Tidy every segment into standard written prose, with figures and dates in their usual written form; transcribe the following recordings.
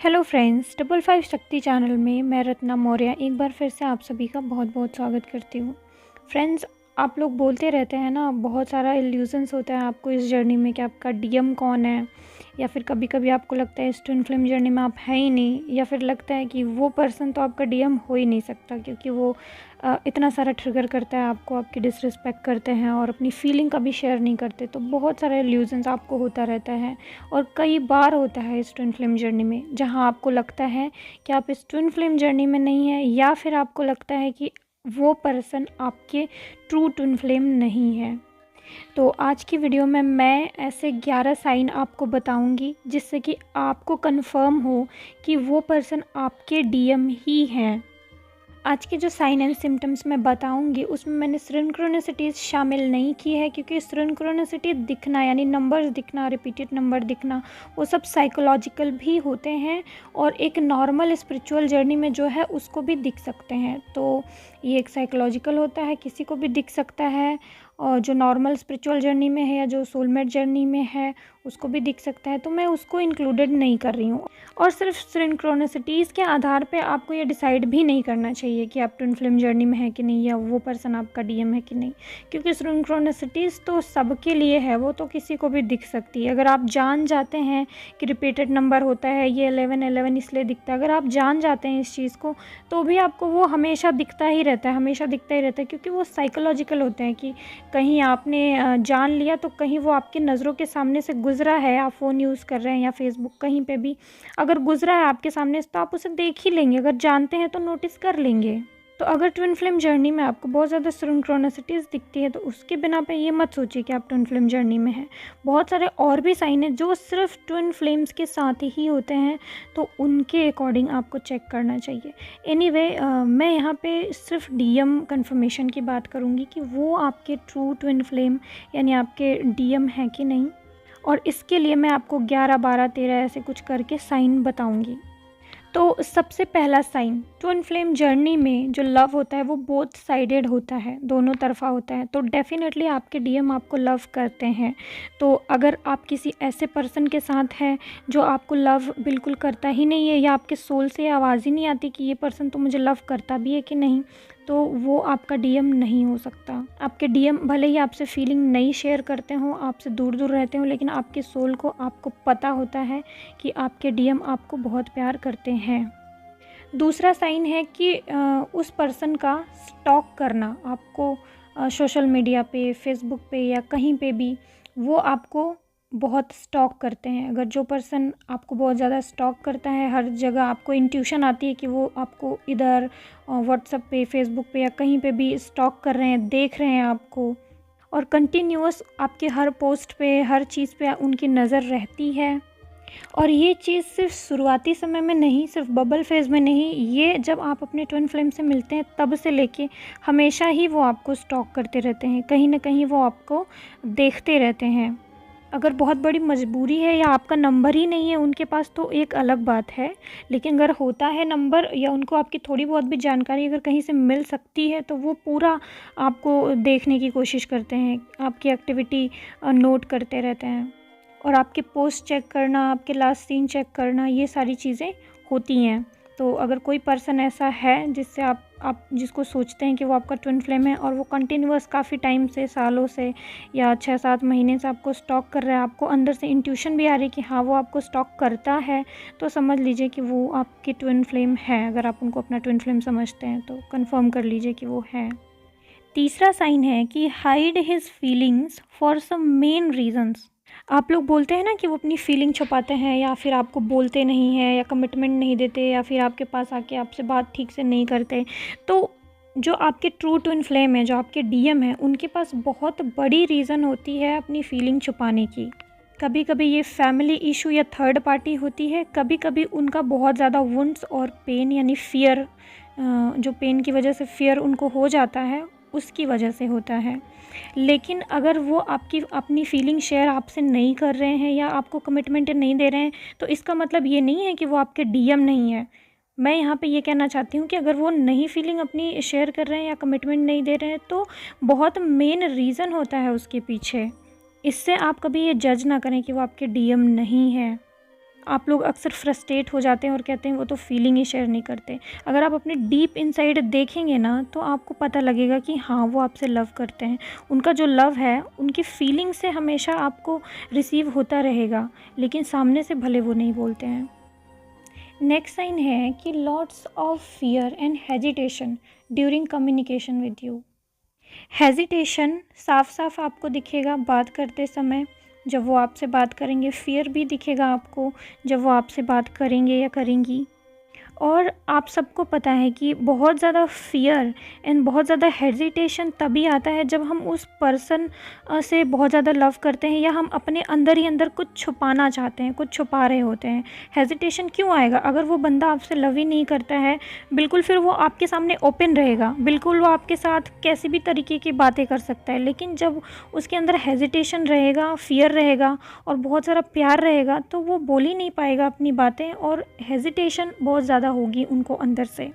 Hello friends, 55 शक्ति channel में मैं रत्ना मौर्य एक बार फिर से आप सभी का बहुत बहुत स्वागत करती हूँ। फ्रेंड्स, आप लोग बोलते रहते हैं ना, बहुत सारा इल्यूजन्स होता है आपको इस जर्नी में कि आपका डीएम कौन है, या फिर कभी कभी आपको लगता है इस ट्विन फ्लेम जर्नी में आप हैं ही नहीं, या फिर लगता है कि वो पर्सन तो आपका डीएम हो ही नहीं सकता क्योंकि वो इतना सारा ट्रिगर करता है आपको, आपकी डिसरिस्पेक्ट करते हैं और अपनी फीलिंग कभी शेयर नहीं करते। तो बहुत सारे इल्यूजन्स आपको होता रहता है और कई बार होता है इस ट्विन फ्लेम जर्नी में, जहाँ आपको लगता है कि आप इस ट्विन फ्लेम जर्नी में नहीं हैं, या फिर आपको लगता है कि वो पर्सन आपके ट्रू ट्विन फ्लेम नहीं है। तो आज की वीडियो में मैं ऐसे 11 साइन आपको बताऊंगी जिससे कि आपको कंफर्म हो कि वो पर्सन आपके डीएम ही हैं। आज के जो साइन एंड सिम्टम्स मैं बताऊंगी उसमें मैंने सिंक्रोनिसिटीज़ शामिल नहीं की है, क्योंकि सिंक्रोनिसिटी दिखना यानी नंबर्स दिखना, रिपीटेड नंबर दिखना, वो सब साइकोलॉजिकल भी होते हैं और एक नॉर्मल स्पिरिचुअल जर्नी में जो है उसको भी दिख सकते हैं। तो ये एक साइकोलॉजिकल होता है, किसी को भी दिख सकता है, और जो नॉर्मल स्पिरिचुअल जर्नी में है या जो सोलमेट जर्नी में है उसको भी दिख सकता है। तो मैं उसको इंक्लूडेड नहीं कर रही हूँ। और सिर्फ सिंक्रोनिसिटीज़ के आधार पे आपको ये डिसाइड भी नहीं करना चाहिए कि आप ट्विन फ्लेम जर्नी में है कि नहीं, या वो पर्सन आपका डीएम है कि नहीं, क्योंकि सिंक्रोनिसिटीज़ तो सबके लिए है, वो तो किसी को भी दिख सकती है। अगर आप जान जाते हैं कि रिपीटेड नंबर होता है, ये 11 इसलिए दिखता है, अगर आप जान जाते हैं इस चीज़ को तो भी आपको वो हमेशा दिखता ही रहता है, हमेशा दिखता ही रहता है, क्योंकि वो साइकोलॉजिकल होते हैं कि कहीं आपने जान लिया तो कहीं वो आपकी नज़रों के सामने से गुजरा है, आप फ़ोन यूज़ कर रहे हैं या फेसबुक कहीं पे भी अगर गुजरा है आपके सामने तो आप उसे देख ही लेंगे, अगर जानते हैं तो नोटिस कर लेंगे। तो अगर ट्विन फ्लेम जर्नी में आपको बहुत ज़्यादा सिंक्रोनिसिटीज़ दिखती है तो उसके बिना पे ये मत सोचिए कि आप ट्विन फ्लेम जर्नी में हैं। बहुत सारे और भी साइन हैं जो सिर्फ ट्विन फ्लेम्स के साथ ही होते हैं, तो उनके अकॉर्डिंग आपको चेक करना चाहिए। एनीवे, मैं यहाँ पे सिर्फ डीएम कंफर्मेशन की बात करूँगी कि वो आपके ट्रू ट्विन फ्लेम यानी आपके डीएम हैं कि नहीं, और इसके लिए मैं आपको 11, 12, 13 ऐसे कुछ करके साइन बताऊंगी। तो सबसे पहला साइन, ट्विन फ्लेम जर्नी में जो लव होता है वो बोथ साइडेड होता है, दोनों तरफा होता है। तो डेफिनेटली आपके डीएम आपको लव करते हैं। तो अगर आप किसी ऐसे पर्सन के साथ हैं जो आपको लव बिल्कुल करता ही नहीं है, या आपके सोल से आवाज़ ही नहीं आती कि ये पर्सन तो मुझे लव करता भी है कि नहीं, तो वो आपका डीएम नहीं हो सकता। आपके डीएम भले ही आपसे फीलिंग नहीं शेयर करते हों, आपसे दूर दूर रहते हों, लेकिन आपके सोल को आपको पता होता है कि आपके डीएम आपको बहुत प्यार करते हैं। दूसरा साइन है कि उस पर्सन का स्टॉक करना, आपको सोशल मीडिया पे, फेसबुक पे या कहीं पे भी वो आपको बहुत स्टॉक करते हैं। अगर जो पर्सन आपको बहुत ज़्यादा स्टॉक करता है, हर जगह आपको इंट्यूशन आती है कि वो आपको इधर व्हाट्सएप पे, फेसबुक पे या कहीं पे भी स्टॉक कर रहे हैं, देख रहे हैं आपको, और कंटिन्यूअस आपके हर पोस्ट पे, हर चीज़ पे उनकी नज़र रहती है। और ये चीज़ सिर्फ शुरुआती समय में नहीं, सिर्फ बबल फेज़ में नहीं, ये जब आप अपने ट्विन फ्लेम से मिलते हैं तब से लेके हमेशा ही वो आपको स्टॉक करते रहते हैं, कहीं ना कहीं वो आपको देखते रहते हैं। अगर बहुत बड़ी मजबूरी है या आपका नंबर ही नहीं है उनके पास तो एक अलग बात है, लेकिन अगर होता है नंबर या उनको आपकी थोड़ी बहुत भी जानकारी अगर कहीं से मिल सकती है तो वो पूरा आपको देखने की कोशिश करते हैं, आपकी एक्टिविटी नोट करते रहते हैं, और आपके पोस्ट चेक करना, आपके लास्ट सीन चेक करना, ये सारी चीज़ें होती हैं। तो अगर कोई पर्सन ऐसा है जिससे आप जिसको सोचते हैं कि वो आपका ट्विन फ्लेम है और वो कंटिन्यूअस काफ़ी टाइम से, सालों से या 6-7 महीने से आपको स्टॉक कर रहा है, आपको अंदर से इंट्यूशन भी आ रही है कि हाँ वो आपको स्टॉक करता है, तो समझ लीजिए कि वो आपकी ट्विन फ्लेम है। अगर आप उनको अपना ट्विन फ्लेम समझते हैं तो कंफर्म कर लीजिए कि वो है। तीसरा साइन है कि hide his feelings for some main reasons. आप लोग बोलते हैं ना कि वो अपनी फीलिंग छुपाते हैं, या फिर आपको बोलते नहीं हैं, या कमिटमेंट नहीं देते, या फिर आपके पास आके आपसे बात ठीक से नहीं करते। तो जो आपके ट्रू ट्विन फ्लेम है, जो आपके डीएम है, उनके पास बहुत बड़ी रीज़न होती है अपनी फीलिंग छुपाने की। कभी कभी ये फैमिली इशू या थर्ड पार्टी होती है, कभी कभी उनका बहुत ज़्यादा वुंड्स और पेन यानी फियर, जो पेन की वजह से फियर उनको हो जाता है उसकी वजह से होता है। लेकिन अगर वो आपकी अपनी फीलिंग शेयर आपसे नहीं कर रहे हैं या आपको कमिटमेंट नहीं दे रहे हैं, तो इसका मतलब ये नहीं है कि वो आपके डीएम नहीं है। मैं यहाँ पे ये कहना चाहती हूँ कि अगर वो नहीं फीलिंग अपनी शेयर कर रहे हैं या कमिटमेंट नहीं दे रहे हैं तो बहुत मेन रीज़न होता है उसके पीछे। इससे आप कभी ये जज ना करें कि वो आपके डीएम नहीं है। आप लोग अक्सर फ्रस्ट्रेट हो जाते हैं और कहते हैं वो तो फीलिंग ही शेयर नहीं करते। अगर आप अपने डीप इनसाइड देखेंगे ना तो आपको पता लगेगा कि हाँ, वो आपसे लव करते हैं। उनका जो लव है उनकी फीलिंग से हमेशा आपको रिसीव होता रहेगा, लेकिन सामने से भले वो नहीं बोलते हैं। नेक्स्ट साइन है कि lots of fear and hesitation during communication with you. Hesitation साफ साफ आपको दिखेगा बात करते समय, जब वो आपसे बात करेंगे। फियर भी दिखेगा आपको जब वो आपसे बात करेंगे या करेंगी। और आप सबको पता है कि बहुत ज़्यादा फ़ियर एंड बहुत ज़्यादा हेजिटेशन तभी आता है जब हम उस पर्सन से बहुत ज़्यादा लव करते हैं, या हम अपने अंदर ही अंदर कुछ छुपाना चाहते हैं, कुछ छुपा रहे होते हैं। हेजिटेशन क्यों आएगा? अगर वो बंदा आपसे लव ही नहीं करता है, बिल्कुल फिर वो आपके सामने ओपन रहेगा, बिल्कुल वो आपके साथ कैसी भी तरीके की बातें कर सकता है। लेकिन जब उसके अंदर हेजिटेशन रहेगा, फ़ियर रहेगा और बहुत सारा प्यार रहेगा, तो वो बोल ही नहीं पाएगा अपनी बातें, और हेजिटेशन बहुत ज़्यादा होगी उनको अंदर से।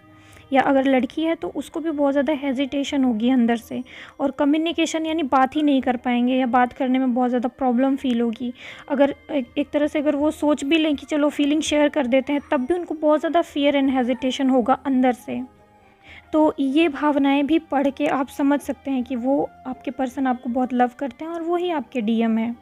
या अगर लड़की है तो उसको भी बहुत ज़्यादा हेजिटेशन होगी अंदर से, और कम्युनिकेशन यानी बात ही नहीं कर पाएंगे, या बात करने में बहुत ज़्यादा प्रॉब्लम फील होगी। अगर एक तरह से अगर वो सोच भी लें कि चलो फीलिंग शेयर कर देते हैं, तब भी उनको बहुत ज़्यादा फियर एंड हेजिटेशन होगा अंदर से। तो ये भावनाएं भी पढ़ के आप समझ सकते हैं कि वो आपके पर्सन आपको बहुत लव करते हैं और वो ही आपके डीएम है।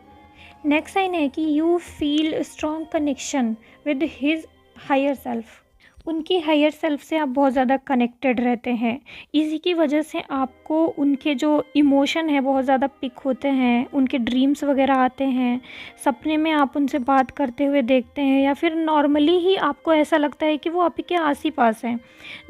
नेक्स्ट साइन है कि you feel strong connection with his higher self. उनकी हायर सेल्फ से आप बहुत ज़्यादा कनेक्टेड रहते हैं। इसी की वजह से आपको उनके जो इमोशन है बहुत ज़्यादा पिक होते हैं, उनके ड्रीम्स वगैरह आते हैं, सपने में आप उनसे बात करते हुए देखते हैं, या फिर नॉर्मली ही आपको ऐसा लगता है कि वो आपके आस ही पास हैं।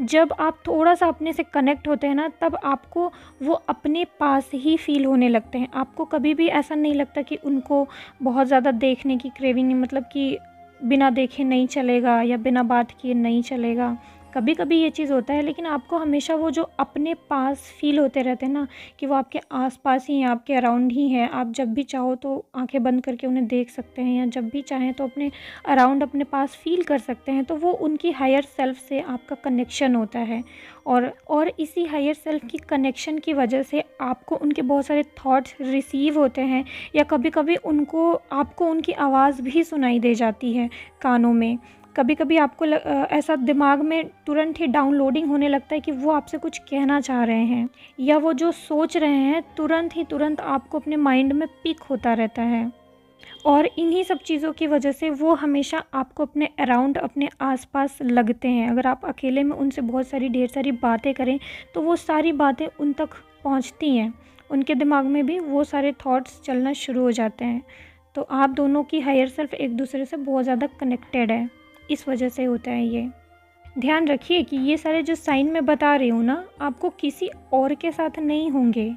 जब आप थोड़ा सा अपने से कनेक्ट होते हैं ना, तब आपको वो अपने पास ही फील होने लगते हैं। आपको कभी भी ऐसा नहीं लगता कि उनको बहुत ज़्यादा देखने की क्रेविंग है, मतलब कि बिना देखे नहीं चलेगा या बिना बात किए नहीं चलेगा। कभी कभी ये चीज़ होता है, लेकिन आपको हमेशा वो जो अपने पास फील होते रहते हैं ना, कि वो आपके आसपास ही हैं, आपके अराउंड ही हैं। आप जब भी चाहो तो आंखें बंद करके उन्हें देख सकते हैं, या जब भी चाहें तो अपने अराउंड अपने पास फील कर सकते हैं। तो वो उनकी हायर सेल्फ से आपका कनेक्शन होता है, और इसी हायर सेल्फ की कनेक्शन की वजह से आपको उनके बहुत सारे थॉट्स रिसीव होते हैं, या कभी कभी आपको उनकी आवाज़ भी सुनाई दे जाती है कानों में। कभी कभी आपको ऐसा दिमाग में तुरंत ही डाउनलोडिंग होने लगता है कि वो आपसे कुछ कहना चाह रहे हैं, या वो जो सोच रहे हैं तुरंत आपको अपने माइंड में पिक होता रहता है। और इन्हीं सब चीज़ों की वजह से वो हमेशा आपको अपने अराउंड, अपने आसपास लगते हैं। अगर आप अकेले में उनसे बहुत सारी ढेर सारी बातें करें तो वो सारी बातें उन तक पहुंचती हैं, उनके दिमाग में भी वो सारे थॉट्स चलना शुरू हो जाते हैं। तो आप दोनों की हायर सेल्फ एक दूसरे से बहुत ज़्यादा कनेक्टेड है, इस वजह से होता है ये। ध्यान रखिए कि ये सारे जो साइन मैं बता रही हूँ ना, आपको किसी और के साथ नहीं होंगे।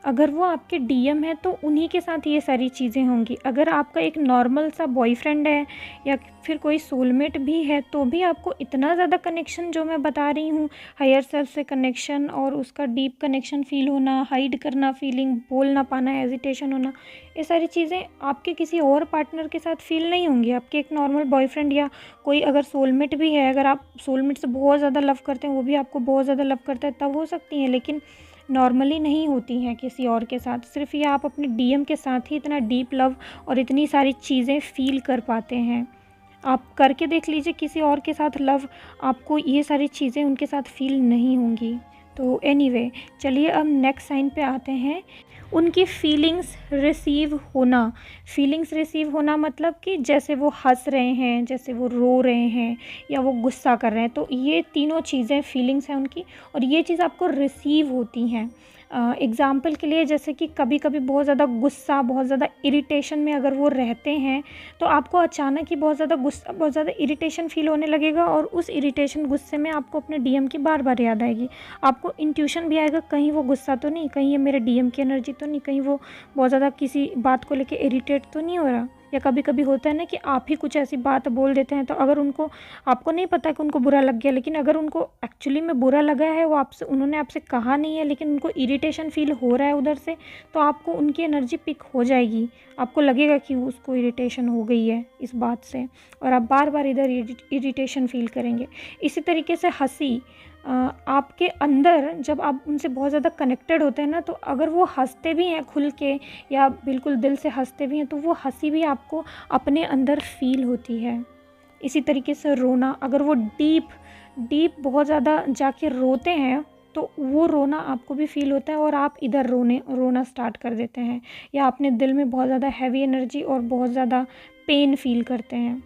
अगर वो आपके डीएम है तो उन्हीं के साथ ये सारी चीज़ें होंगी। अगर आपका एक नॉर्मल सा बॉयफ्रेंड है या फिर कोई सोलमेट भी है, तो भी आपको इतना ज़्यादा कनेक्शन जो मैं बता रही हूँ, हायर सेल्फ से कनेक्शन और उसका डीप कनेक्शन फील होना, हाइड करना फीलिंग, बोल ना पाना, हेजिटेशन होना, ये सारी चीज़ें आपके किसी और पार्टनर के साथ फील नहीं होंगी। आपके एक नॉर्मल बॉयफ्रेंड या कोई अगर सोलमेट भी है, अगर आप सोलमेट से बहुत ज़्यादा लव करते हैं, वो भी आपको बहुत ज़्यादा लव करता है, तब हो सकती हैं, लेकिन नॉर्मली नहीं होती हैं किसी और के साथ। सिर्फ ये आप अपने डीएम के साथ ही इतना डीप लव और इतनी सारी चीज़ें फील कर पाते हैं। आप करके देख लीजिए किसी और के साथ लव, आपको ये सारी चीज़ें उनके साथ फील नहीं होंगी। तो एनीवे, चलिए अब नेक्स्ट साइन पे आते हैं। उनकी फीलिंग्स रिसीव होना। फीलिंग्स रिसीव होना मतलब कि जैसे वो हंस रहे हैं, जैसे वो रो रहे हैं, या वो गुस्सा कर रहे हैं, तो ये तीनों चीज़ें फीलिंग्स हैं उनकी, और ये चीज़ आपको रिसीव होती हैं। एग्ज़ाम्पल के लिए, जैसे कि कभी कभी बहुत ज़्यादा गुस्सा, बहुत ज़्यादा इरिटेशन में अगर वो रहते हैं, तो आपको अचानक ही बहुत ज़्यादा गुस्सा, बहुत ज़्यादा इरिटेशन फील होने लगेगा, और उस इरिटेशन, गुस्से में आपको अपने डीएम की बार बार याद आएगी। आपको इंट्यूशन भी आएगा, कहीं वो गुस्सा तो नहीं, कहीं ये मेरे डीएम की एनर्जी तो नहीं, कहीं वो बहुत ज़्यादा किसी बात को लेके इरिटेट तो नहीं हो रहा। या कभी कभी होता है ना कि आप ही कुछ ऐसी बात बोल देते हैं, तो अगर आपको नहीं पता कि उनको बुरा लग गया, लेकिन अगर उनको एक्चुअली में बुरा लगा है, वो उन्होंने आपसे कहा नहीं है, लेकिन उनको इरिटेशन फील हो रहा है उधर से, तो आपको उनकी एनर्जी पिक हो जाएगी। आपको लगेगा कि उसको इरिटेशन हो गई है इस बात से, और आप बार बार इधर इरिटेशन फील करेंगे। इसी तरीके से हंसी, आपके अंदर जब आप उनसे बहुत ज़्यादा कनेक्टेड होते हैं ना, तो अगर वो हँसते भी हैं खुल के या बिल्कुल दिल से हँसते भी हैं, तो वो हँसी भी आपको अपने अंदर फ़ील होती है। इसी तरीके से रोना, अगर वो डीप बहुत ज़्यादा जाके रोते हैं, तो वो रोना आपको भी फ़ील होता है और आप इधर रोना स्टार्ट कर देते हैं, या अपने दिल में बहुत ज़्यादा हैवी एनर्जी और बहुत ज़्यादा पेन फ़ील करते हैं।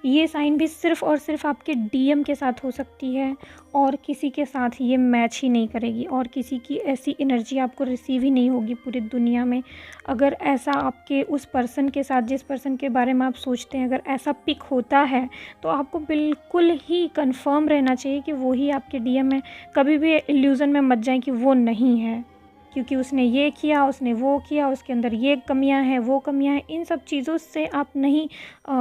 ये साइन भी सिर्फ़ और सिर्फ़ आपके डीएम के साथ हो सकती है, और किसी के साथ ये मैच ही नहीं करेगी, और किसी की ऐसी एनर्जी आपको रिसीव ही नहीं होगी पूरी दुनिया में। अगर ऐसा आपके उस पर्सन के साथ, जिस पर्सन के बारे में आप सोचते हैं, अगर ऐसा पिक होता है, तो आपको बिल्कुल ही कंफर्म रहना चाहिए कि वो ही आपके डीएम है। कभी भी इल्यूज़न में मत जाएं कि वो नहीं है, क्योंकि उसने ये किया, उसने वो किया, उसके अंदर ये कमियां हैं, वो कमियां हैं। इन सब चीज़ों से आप नहीं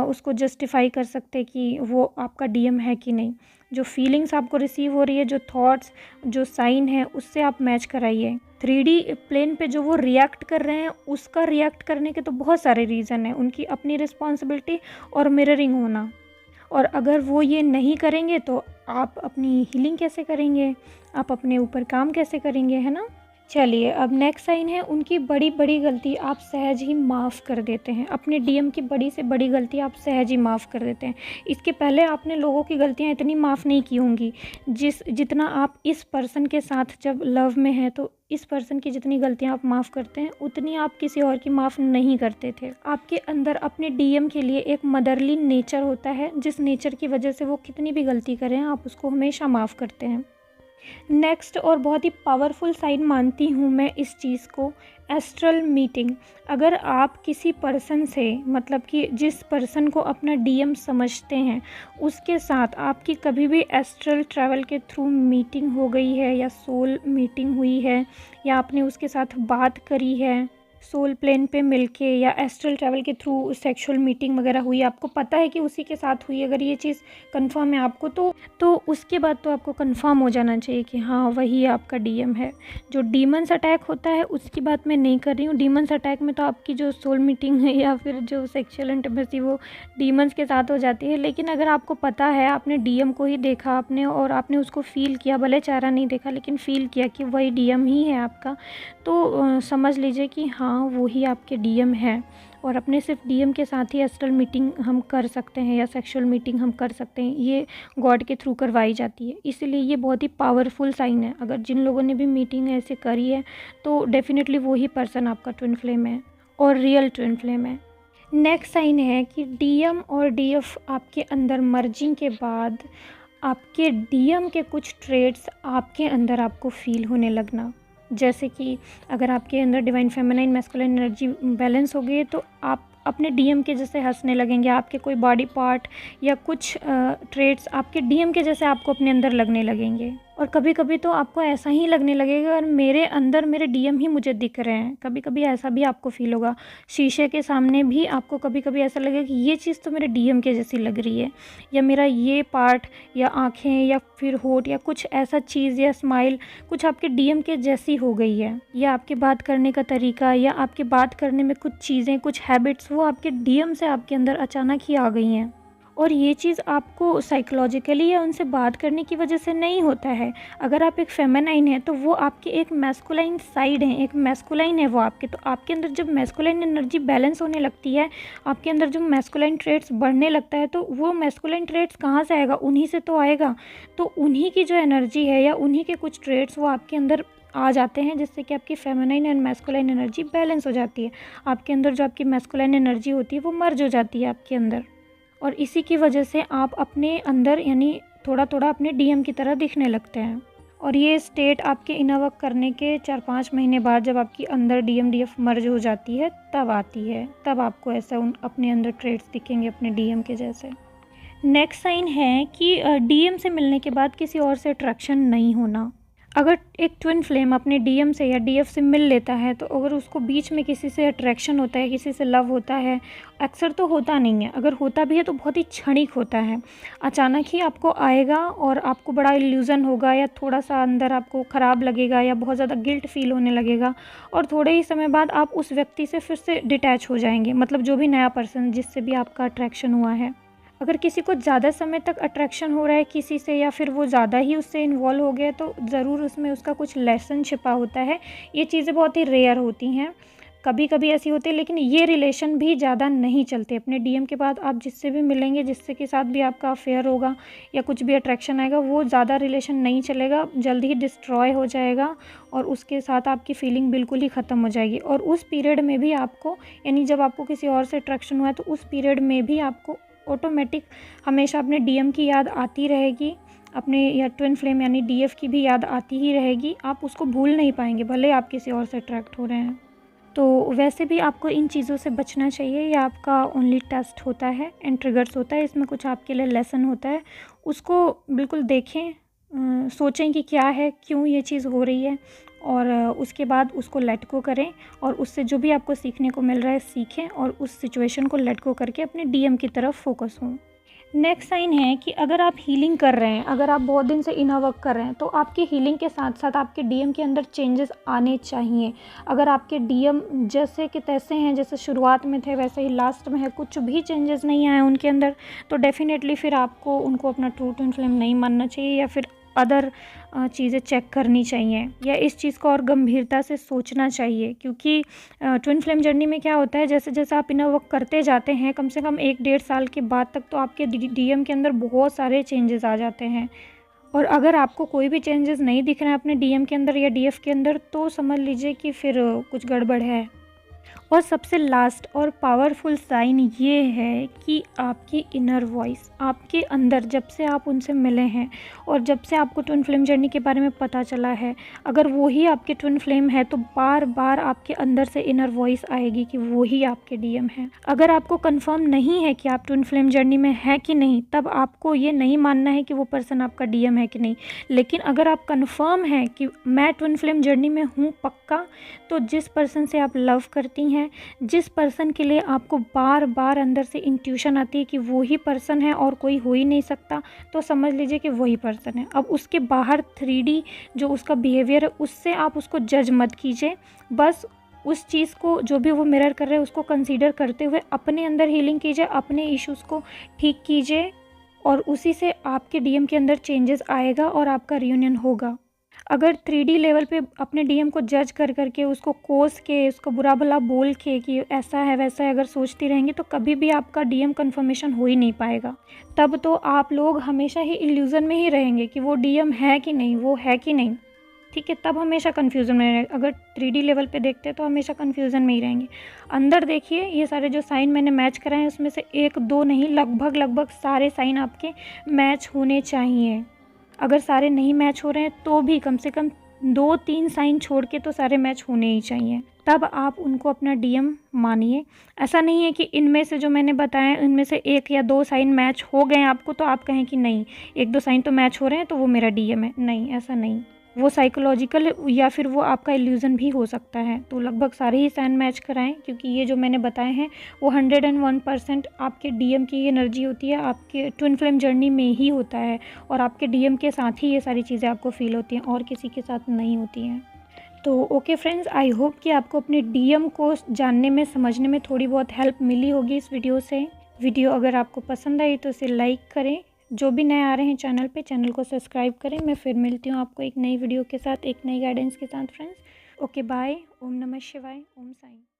उसको जस्टिफाई कर सकते कि वो आपका डीएम है कि नहीं। जो फीलिंग्स आपको रिसीव हो रही है, जो थॉट्स, जो साइन है, उससे आप मैच कराइए। 3D प्लेन पे जो वो रिएक्ट कर रहे हैं, उसका रिएक्ट करने के तो बहुत सारे रीज़न हैं, उनकी अपनी रिस्पॉन्सिबिलिटी और मिररिंग होना। और अगर वो ये नहीं करेंगे तो आप अपनी हीलिंग कैसे करेंगे, आप अपने ऊपर काम कैसे करेंगे, है ना। चलिए, अब नेक्स्ट साइन है, उनकी बड़ी बड़ी गलती आप सहज ही माफ़ कर देते हैं। अपने डीएम की बड़ी से बड़ी गलती आप सहज ही माफ़ कर देते हैं। इसके पहले आपने लोगों की गलतियां इतनी माफ़ नहीं की होंगी जितना आप इस पर्सन के साथ जब लव में हैं, तो इस पर्सन की जितनी गलतियां आप माफ़ करते हैं, उतनी आप किसी और की माफ़ नहीं करते थे। आपके अंदर अपने डीएम के लिए एक मदरली नेचर होता है, जिस नेचर की वजह से वो कितनी भी गलती करें, आप उसको हमेशा माफ़ करते हैं। नेक्स्ट, और बहुत ही पावरफुल साइन मानती हूँ मैं इस चीज़ को, एस्ट्रल मीटिंग। अगर आप किसी पर्सन से, मतलब कि जिस पर्सन को अपना डीएम समझते हैं, उसके साथ आपकी कभी भी एस्ट्रल ट्रैवल के थ्रू मीटिंग हो गई है, या सोल मीटिंग हुई है, या आपने उसके साथ बात करी है सोल प्लेन पे मिलके, या एस्ट्रल ट्रैवल के थ्रू सेक्सुअल मीटिंग वगैरह हुई, आपको पता है कि उसी के साथ हुई, अगर ये चीज़ कंफर्म है आपको, तो उसके बाद तो आपको कंफर्म हो जाना चाहिए कि हाँ, वही आपका डीएम है। जो डीमंस अटैक होता है उसकी बात मैं नहीं कर रही हूँ। डीमंस अटैक में तो आपकी जो सोल मीटिंग है या फिर जो सेक्सुअल इंटीमेसी, वो डीमंस के साथ हो जाती है। लेकिन अगर आपको पता है, आपने डीएम को ही देखा आपने, और आपने उसको फ़ील किया, भले चेहरा नहीं देखा लेकिन फ़ील किया कि वही डीएम ही है आपका, तो समझ लीजिए कि हाँ, वो ही आपके डीएम है। और अपने सिर्फ डीएम के साथ ही एस्ट्रल मीटिंग हम कर सकते हैं, या सेक्सुअल मीटिंग हम कर सकते हैं। ये गॉड के थ्रू करवाई जाती है, इसीलिए ये बहुत ही पावरफुल साइन है। अगर जिन लोगों ने भी मीटिंग ऐसे करी है, तो डेफिनेटली वो ही पर्सन आपका ट्विन फ्लेम है, और रियल ट्विन फ्लेम है। नेक्स्ट साइन है कि डीएम और डीएफ आपके अंदर मर्जिंग के बाद आपके डीएम के कुछ ट्रेड्स आपके अंदर आपको फील होने लगना। जैसे कि अगर आपके अंदर divine feminine masculine energy balance हो गई है, तो आप अपने डीएम के जैसे हंसने लगेंगे। आपके कोई बॉडी पार्ट या कुछ ट्रेड्स आपके डीएम के जैसे आपको अपने अंदर लगने लगेंगे। और कभी कभी तो आपको ऐसा ही लगने लगेगा, और मेरे अंदर मेरे डीएम ही मुझे दिख रहे हैं। कभी कभी ऐसा भी आपको फील होगा, शीशे के सामने भी आपको कभी कभी ऐसा लगेगा कि ये चीज़ तो मेरे डीएम के जैसी लग रही है, या मेरा ये पार्ट या आँखें या फिर होठ या कुछ ऐसा चीज़ या स्माइल कुछ आपके डीएम के जैसी हो गई है, या आपके बात करने का तरीका, या आपके बात करने में कुछ चीज़ें, कुछ हैबिट्स, वो आपके डीएम से आपके अंदर अचानक ही आ गई हैं। और ये चीज़ आपको साइकोलॉजिकली या उनसे बात करने की वजह से नहीं होता है। अगर आप एक फेमिनाइन है, तो वो आपकी एक मैस्कुलाइन साइड है, एक मैस्कुलाइन है वो आपके। तो आपके अंदर जब मैस्कुलाइन एनर्जी बैलेंस होने लगती है, आपके अंदर जब मैस्कुलाइन ट्रेट्स बढ़ने लगता है, तो वो मैस्कुलाइन ट्रेट्स कहाँ से आएगा? उन्हीं से तो आएगा। तो उन्हीं की जो एनर्जी है, या उन्हीं के कुछ ट्रेट्स वो आपके अंदर आ जाते हैं, जिससे कि आपकी feminine and masculine energy balance हो जाती है। आपके अंदर जो आपकी मैस्कुलाइन एनर्जी होती है, वो मर्ज हो जाती है आपके अंदर। और इसी की वजह से आप अपने अंदर यानी थोड़ा थोड़ा अपने डीएम की तरह दिखने लगते हैं। और ये स्टेट आपके इनर वर्क करने के 4-5 महीने बाद, जब आपकी अंदर डीएम डीएफ मर्ज हो जाती है, तब आती है। तब आपको ऐसा अपने अंदर ट्रेट्स दिखेंगे अपने डीएम के जैसे। नेक्स्ट साइन है कि डीएम से मिलने के बाद किसी और से अट्रैक्शन नहीं होना। अगर एक ट्विन फ्लेम अपने डीएम से या डीएफ से मिल लेता है, तो अगर उसको बीच में किसी से अट्रैक्शन होता है, किसी से लव होता है, अक्सर तो होता नहीं है, अगर होता भी है तो बहुत ही क्षणिक होता है। अचानक ही आपको आएगा और आपको बड़ा इल्यूज़न होगा, या थोड़ा सा अंदर आपको ख़राब लगेगा, या बहुत ज़्यादा गिल्ट फील होने लगेगा, और थोड़े ही समय बाद आप उस व्यक्ति से फिर से डिटैच हो जाएंगे। मतलब जो भी नया पर्सन जिससे भी आपका अट्रैक्शन हुआ है। अगर किसी को ज़्यादा समय तक अट्रैक्शन हो रहा है किसी से, या फिर वो ज़्यादा ही उससे इन्वॉल्व हो गया, तो ज़रूर उसमें उसका कुछ लेसन छिपा होता है। ये चीज़ें बहुत ही रेयर होती हैं, कभी कभी ऐसी होती है, लेकिन ये रिलेशन भी ज़्यादा नहीं चलते। अपने डीएम के बाद आप जिससे भी मिलेंगे, जिससे के साथ भी आपका अफेयर होगा या कुछ भी अट्रैक्शन आएगा, वो ज़्यादा रिलेशन नहीं चलेगा, जल्दी ही डिस्ट्रॉय हो जाएगा और उसके साथ आपकी फीलिंग बिल्कुल ही ख़त्म हो जाएगी। और उस पीरियड में भी आपको, यानी जब आपको किसी और से अट्रैक्शन हुआ है, तो उस पीरियड में भी आपको ऑटोमेटिक हमेशा अपने डीएम की याद आती रहेगी, अपने या ट्विन फ्लेम यानी डीएफ की भी याद आती ही रहेगी। आप उसको भूल नहीं पाएंगे, भले आप किसी और से अट्रैक्ट हो रहे हैं। तो वैसे भी आपको इन चीज़ों से बचना चाहिए। ये आपका ओनली टेस्ट होता है एंड ट्रिगर्स होता है, इसमें कुछ आपके लिए लेसन होता है। उसको बिल्कुल देखें, सोचें कि क्या है, क्यों ये चीज़ हो रही है, और उसके बाद उसको लेट गो करें और उससे जो भी आपको सीखने को मिल रहा है सीखें, और उस सिचुएशन को लेट गो करके अपने डीएम की तरफ फोकस हों। नेक्स्ट साइन है कि अगर आप हीलिंग कर रहे हैं, अगर आप बहुत दिन से इनर वर्क कर रहे हैं, तो आपकी हीलिंग के साथ साथ आपके डीएम के अंदर चेंजेस आने चाहिए। अगर आपके डीएम जैसे कि तैसे हैं, जैसे शुरुआत में थे वैसे ही लास्ट में है, कुछ भी चेंजेस नहीं आए उनके अंदर, तो डेफिनेटली फिर आपको उनको अपना ट्रू ट्विन फ्लेम नहीं मानना चाहिए, या फिर अदर चीज़ें चेक करनी चाहिए, या इस चीज़ को और गंभीरता से सोचना चाहिए। क्योंकि ट्विन फ्लेम जर्नी में क्या होता है, जैसे जैसे आप इनर वर्क करते जाते हैं, कम से कम 1-1.5 साल के बाद तक तो आपके डीएम के अंदर बहुत सारे चेंजेस आ जाते हैं। और अगर आपको कोई भी चेंजेस नहीं दिख रहे हैं अपने डीएम के अंदर या डीएफ के अंदर, तो समझ लीजिए कि फिर कुछ गड़बड़ है। और सबसे लास्ट और पावरफुल साइन ये है कि आपकी इनर वॉइस आपके अंदर, जब से आप उनसे मिले हैं और जब से आपको ट्विन फ्लेम जर्नी के बारे में पता चला है, अगर वो ही आपके ट्विन फ्लेम है, तो बार बार आपके अंदर से इनर वॉइस आएगी कि वो ही आपके डीएम है। अगर आपको कंफर्म नहीं है कि आप ट्विन फ्लेम जर्नी में है कि नहीं, तब आपको ये नहीं मानना है कि वो पर्सन आपका डीएम है कि नहीं। लेकिन अगर आप कंफर्म हैं कि मैं ट्विन फ्लेम जर्नी में हूँ पक्का, तो जिस पर्सन से आप लव करती हैं, जिस पर्सन के लिए आपको बार बार अंदर से इंट्यूशन आती है कि वो ही पर्सन है और कोई हो ही नहीं सकता, तो समझ लीजिए कि वही पर्सन है। अब उसके बाहर 3D जो उसका बिहेवियर है, उससे आप उसको जज मत कीजिए। बस उस चीज़ को, जो भी वो मिरर कर रहे हैं, उसको कंसीडर करते हुए अपने अंदर हीलिंग कीजिए, अपने इश्यूज़ को ठीक कीजिए, और उसी से आपके डीएम के अंदर चेंजेस आएगा और आपका रियूनियन होगा। अगर 3D लेवल पे अपने डीएम को जज कर करके, उसको कोस के, उसको बुरा भला बोल के कि ऐसा है वैसा है, अगर सोचती रहेंगी, तो कभी भी आपका डीएम कन्फर्मेशन हो ही नहीं पाएगा। तब तो आप लोग हमेशा ही इल्यूज़न में ही रहेंगे कि वो डीएम है कि नहीं, वो है कि नहीं, ठीक है। तब हमेशा कन्फ्यूज़न में रहेंगे। अगर 3D लेवल पे देखते हैं तो हमेशा कन्फ्यूज़न में ही रहेंगे। अंदर देखिए, ये सारे जो साइन मैंने मैच कराए हैं, उसमें से 1-2 नहीं, लगभग सारे साइन आपके मैच होने चाहिए। अगर सारे नहीं मैच हो रहे हैं तो भी कम से कम 2-3 साइन छोड़ के तो सारे मैच होने ही चाहिए, तब आप उनको अपना डीएम मानिए। ऐसा नहीं है कि इनमें से जो मैंने बताया, इनमें से 1 या 2 साइन मैच हो गए आपको, तो आप कहें कि नहीं 1-2 साइन तो मैच हो रहे हैं तो वो मेरा डीएम है। नहीं, ऐसा नहीं। वो साइकोलॉजिकल या फिर वो आपका इल्यूज़न भी हो सकता है। तो लगभग सारे ही साइन मैच कराएं, क्योंकि ये जो मैंने बताए हैं वो 101% आपके डीएम की एनर्जी होती है, आपके ट्विन फ्लेम जर्नी में ही होता है, और आपके डीएम के साथ ही ये सारी चीज़ें आपको फील होती हैं, और किसी के साथ नहीं होती हैं। तो ओके फ्रेंड्स, आई होप कि आपको अपने डीएम को जानने में, समझने में थोड़ी बहुत हेल्प मिली होगी इस वीडियो से। वीडियो अगर आपको पसंद आई तो इसे लाइक करें। जो भी नए आ रहे हैं चैनल पे, चैनल को सब्सक्राइब करें। मैं फिर मिलती हूँ आपको एक नई वीडियो के साथ, एक नई गाइडेंस के साथ फ्रेंड्स। Okay bye. ओम नमः शिवाय। ओम साईं।